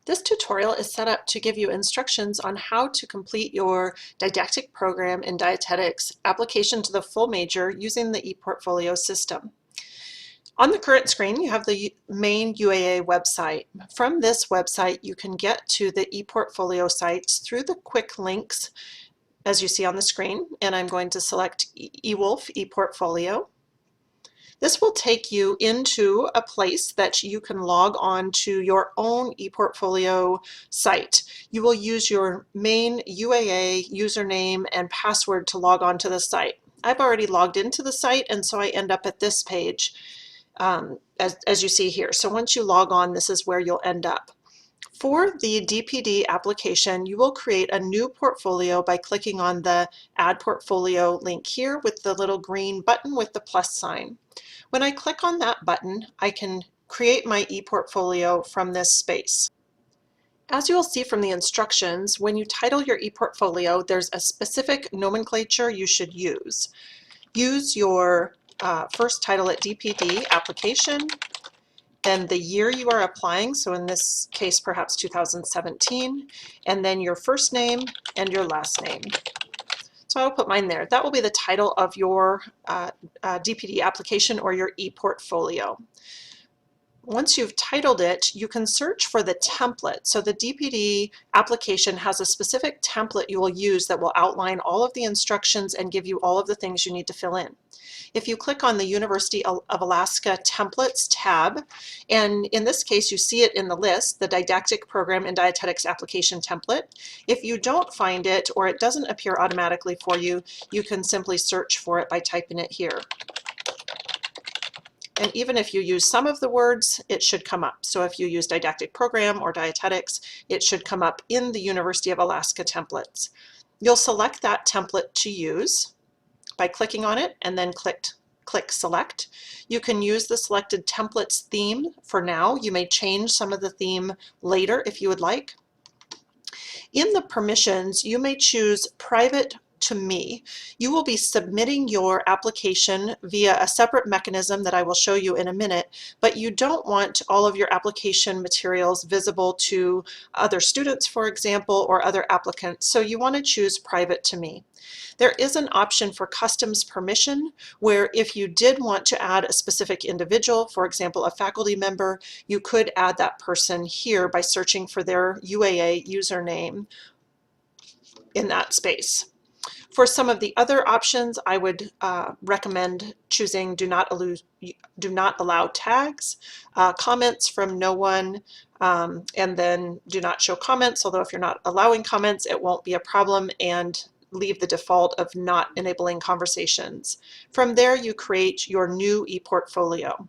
This tutorial is set up to give you instructions on how to complete your didactic program in dietetics application to the full major using the ePortfolio system. On the current screen, you have the main UAA website. From this website, you can get to the ePortfolio sites through the quick links as you see on the screen, and I'm going to select eWolf ePortfolio. This will take you into a place that you can log on to your own ePortfolio site. You will use your main UAA username and password to log on to the site. I've already logged into the site, and so I end up at this page as you see here. So once you log on, this is where you'll end up. For the DPD application, you will create a new portfolio by clicking on the Add Portfolio link here with the little green button with the plus sign. When I click on that button, I can create my ePortfolio from this space. As you will see from the instructions, when you title your ePortfolio, there's a specific nomenclature you should use. Use your first title at DPD Application, then the year you are applying, so in this case perhaps 2017, and then your first name and your last name. So I'll put mine there. That will be the title of your DPD application or your ePortfolio. Once you've titled it, you can search for the template. So the DPD application has a specific template you will use that will outline all of the instructions and give you all of the things you need to fill in. If you click on the University of Alaska Templates tab, and in this case you see it in the list, the Didactic Program in Dietetics Application Template. If you don't find it or it doesn't appear automatically for you, you can simply search for it by typing it here. And even if you use some of the words, it should come up. So if you use didactic program or dietetics, it should come up in the University of Alaska templates. You'll select that template to use by clicking on it and then click select. You can use the selected templates theme for now. You may change some of the theme later if you would like. In the permissions, you may choose private to me. You will be submitting your application via a separate mechanism that I will show you in a minute, but you don't want all of your application materials visible to other students, for example, or other applicants, so you want to choose private to me. There is an option for customs permission where if you did want to add a specific individual, for example, a faculty member, you could add that person here by searching for their UAA username in that space. For some of the other options, I would recommend choosing do not allow tags, comments from no one, and then do not show comments, although if you're not allowing comments, it won't be a problem, and leave the default of not enabling conversations. From there, you create your new ePortfolio.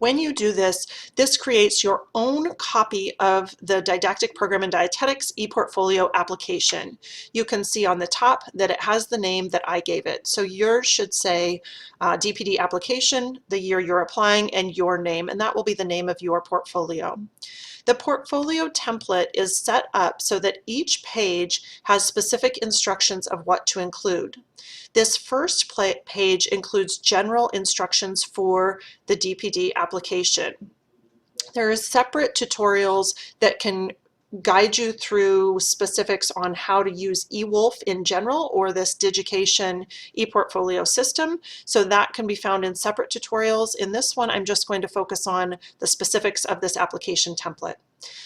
When you do this, this creates your own copy of the Didactic Program in Dietetics ePortfolio application. You can see on the top that it has the name that I gave it. So yours should say DPD application, the year you're applying, and your name, and that will be the name of your portfolio. The portfolio template is set up so that each page has specific instructions of what to include. This first page includes general instructions for the DPD application. There are separate tutorials that can guide you through specifics on how to use eWolf in general or this Digication ePortfolio system. So that can be found in separate tutorials. In this one, I'm just going to focus on the specifics of this application template.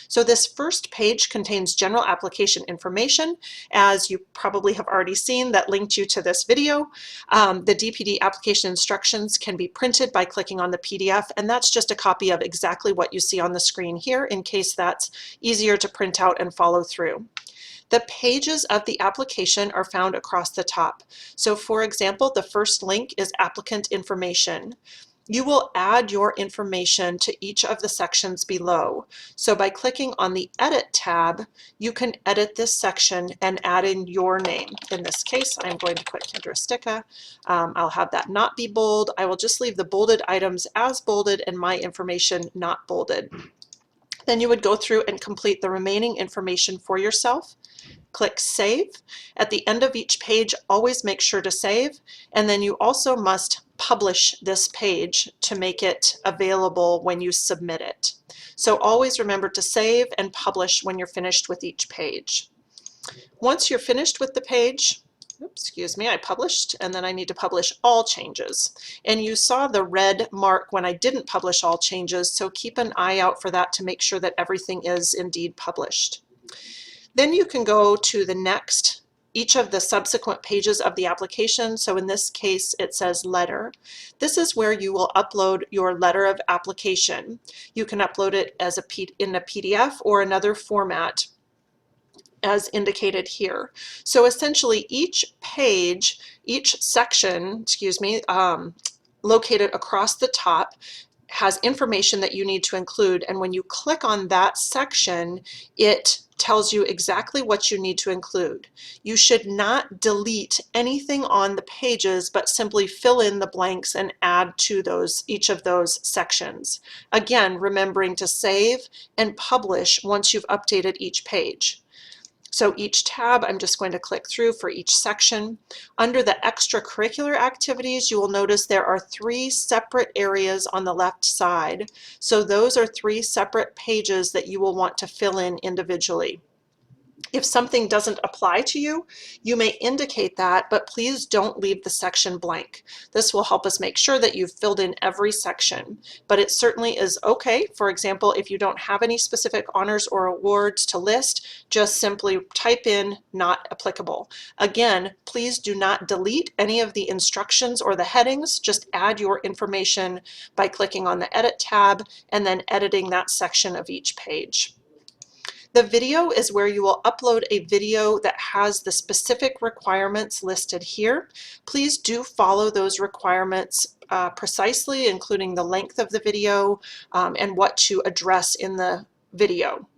So this first page contains general application information, as you probably have already seen that linked you to this video. The DPD application instructions can be printed by clicking on the PDF, and that's just a copy of exactly what you see on the screen here in case that's easier to print out and follow through. The pages of the application are found across the top. So for example, the first link is Applicant Information. You will add your information to each of the sections below. So by clicking on the Edit tab, you can edit this section and add in your name. In this case, I'm going to put Kendra Sticka. I'll have that not be bold. I will just leave the bolded items as bolded and my information not bolded. Then you would go through and complete the remaining information for yourself. Click Save. At the end of each page, always make sure to save, and then you also must publish this page to make it available when you submit it. So always remember to save and publish when you're finished with each page. Once you're finished with the page, excuse me, I published, and then I need to publish all changes. And you saw the red mark when I didn't publish all changes, so keep an eye out for that to make sure that everything is indeed published. Then you can go to the next, each of the subsequent pages of the application. So in this case, it says letter. This is where you will upload your letter of application. You can upload it as in a PDF or another format as indicated here. So essentially each page, each section, excuse me, located across the top has information that you need to include, and when you click on that section, it tells you exactly what you need to include. You should not delete anything on the pages, but simply fill in the blanks and add to each of those sections. Again, remembering to save and publish once you've updated each page. So each tab, I'm just going to click through for each section. Under the extracurricular activities, you will notice there are 3 separate areas on the left side. So those are 3 separate pages that you will want to fill in individually. If something doesn't apply to you, you may indicate that, but please don't leave the section blank. This will help us make sure that you've filled in every section, but it certainly is okay. For example, if you don't have any specific honors or awards to list, just simply type in not applicable. Again, please do not delete any of the instructions or the headings. Just add your information by clicking on the Edit tab and then editing that section of each page. The video is where you will upload a video that has the specific requirements listed here. Please do follow those requirements precisely, including the length of the video and what to address in the video.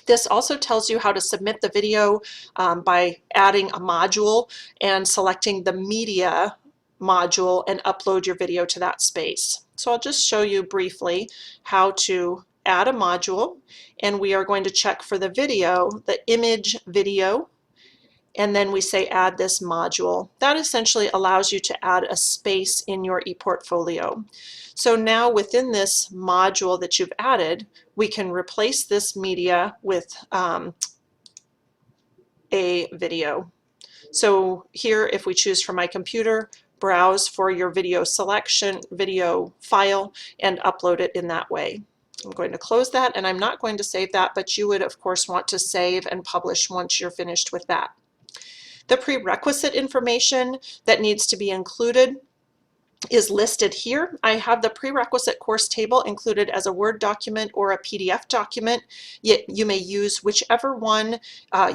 This also tells you how to submit the video by adding a module and selecting the media module and upload your video to that space. So I'll just show you briefly how to add a module, and we are going to check for the video, the image video, and then we say add this module. That essentially allows you to add a space in your ePortfolio. So now within this module that you've added, we can replace this media with a video. So here, if we choose from my computer, browse for your video selection, video file, and upload it in that way. I'm going to close that, and I'm not going to save that, but you would of course want to save and publish once you're finished with that. The prerequisite information that needs to be included is listed here. I have the prerequisite course table included as a Word document or a PDF document. Yet you may use whichever one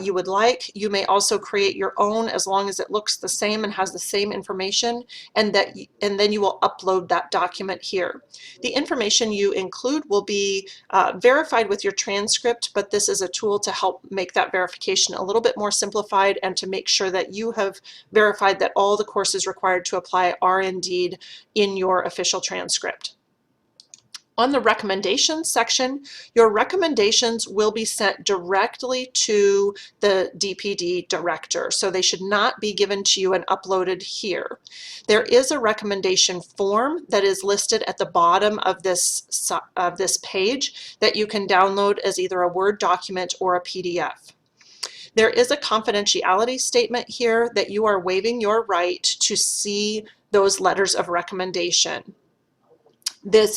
you would like. You may also create your own as long as it looks the same and has the same information, and then you will upload that document here. The information you include will be verified with your transcript, but this is a tool to help make that verification a little bit more simplified and to make sure that you have verified that all the courses required to apply are indeed in your official transcript. On the recommendations section, your recommendations will be sent directly to the DPD director, so they should not be given to you and uploaded here. There is a recommendation form that is listed at the bottom of this page that you can download as either a Word document or a PDF. There is a confidentiality statement here that you are waiving your right to see those letters of recommendation.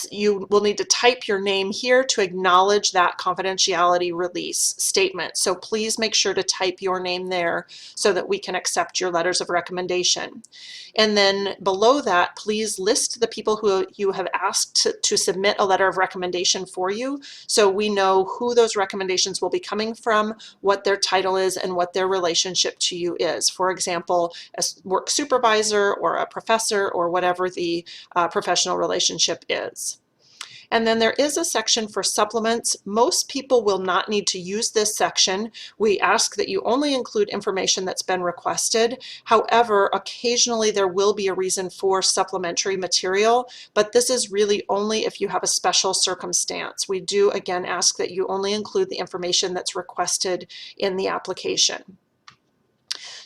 You will need to type your name here to acknowledge that confidentiality release statement. So please make sure to type your name there so that we can accept your letters of recommendation. And then below that, please list the people who you have asked to submit a letter of recommendation for you, so we know who those recommendations will be coming from, what their title is, and what their relationship to you is. For example, a work supervisor or a professor or whatever the professional relationship is. And then there is a section for supplements. Most people will not need to use this section. We ask that you only include information that's been requested. However, occasionally there will be a reason for supplementary material, but this is really only if you have a special circumstance. We do again ask that you only include the information that's requested in the application.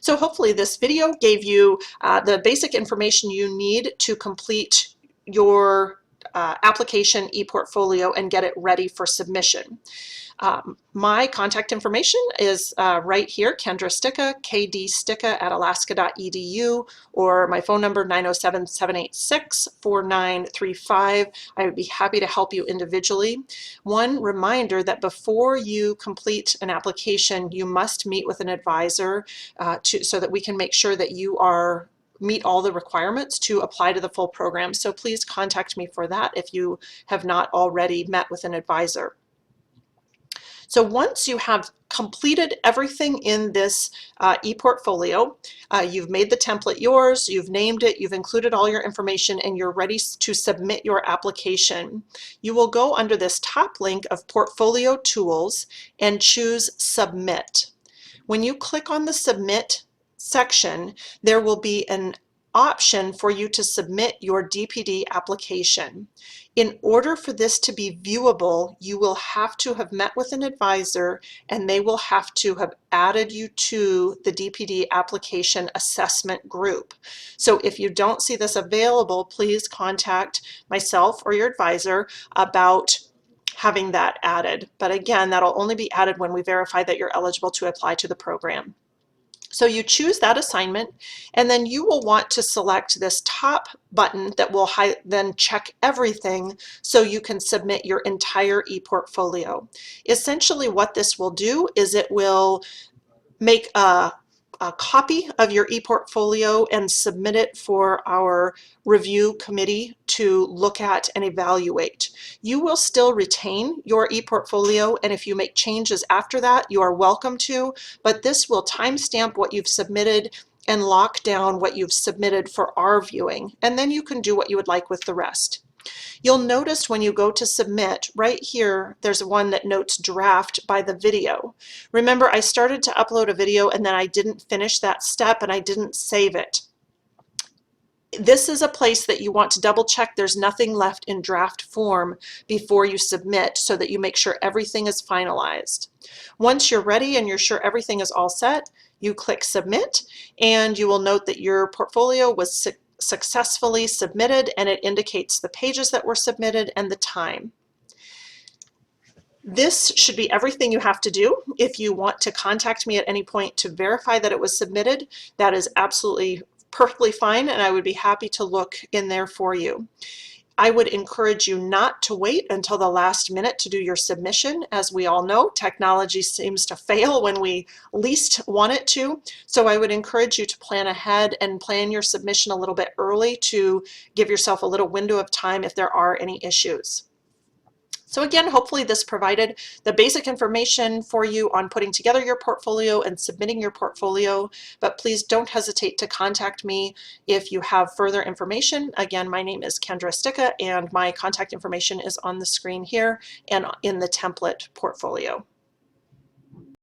So hopefully this video gave you the basic information you need to complete your application ePortfolio and get it ready for submission. My contact information is right here, Kendra Sticka, kdsticka@alaska.edu, or my phone number 907-786-4935. I would be happy to help you individually. One reminder that before you complete an application, you must meet with an advisor so that we can make sure that you meet all the requirements to apply to the full program. So please contact me for that if you have not already met with an advisor. So once you have completed everything in this ePortfolio, you've made the template yours, you've named it, you've included all your information, and you're ready to submit your application, you will go under this top link of Portfolio Tools and choose Submit. When you click on the Submit section, there will be an option for you to submit your DPD application. In order for this to be viewable, you will have to have met with an advisor and they will have to have added you to the DPD application assessment group. So if you don't see this available, please contact myself or your advisor about having that added. But again, that'll only be added when we verify that you're eligible to apply to the program. So you choose that assignment, and then you will want to select this top button that will then check everything so you can submit your entire ePortfolio. Essentially what this will do is it will make a copy of your ePortfolio and submit it for our review committee to look at and evaluate. You will still retain your ePortfolio, and if you make changes after that, you are welcome to, but this will timestamp what you've submitted and lock down what you've submitted for our viewing, and then you can do what you would like with the rest. You'll notice when you go to submit, right here, there's one that notes draft by the video. Remember, I started to upload a video and then I didn't finish that step and I didn't save it. This is a place that you want to double check there's nothing left in draft form before you submit so that you make sure everything is finalized. Once you're ready and you're sure everything is all set, you click submit and you will note that your portfolio was successfully submitted, and it indicates the pages that were submitted and the time. This should be everything you have to do. If you want to contact me at any point to verify that it was submitted, that is absolutely perfectly fine, and I would be happy to look in there for you. I would encourage you not to wait until the last minute to do your submission. As we all know, technology seems to fail when we least want it to. So I would encourage you to plan ahead and plan your submission a little bit early to give yourself a little window of time if there are any issues. So again, hopefully this provided the basic information for you on putting together your portfolio and submitting your portfolio, but please don't hesitate to contact me if you have further information. Again, my name is Kendra Sticka and my contact information is on the screen here and in the template portfolio.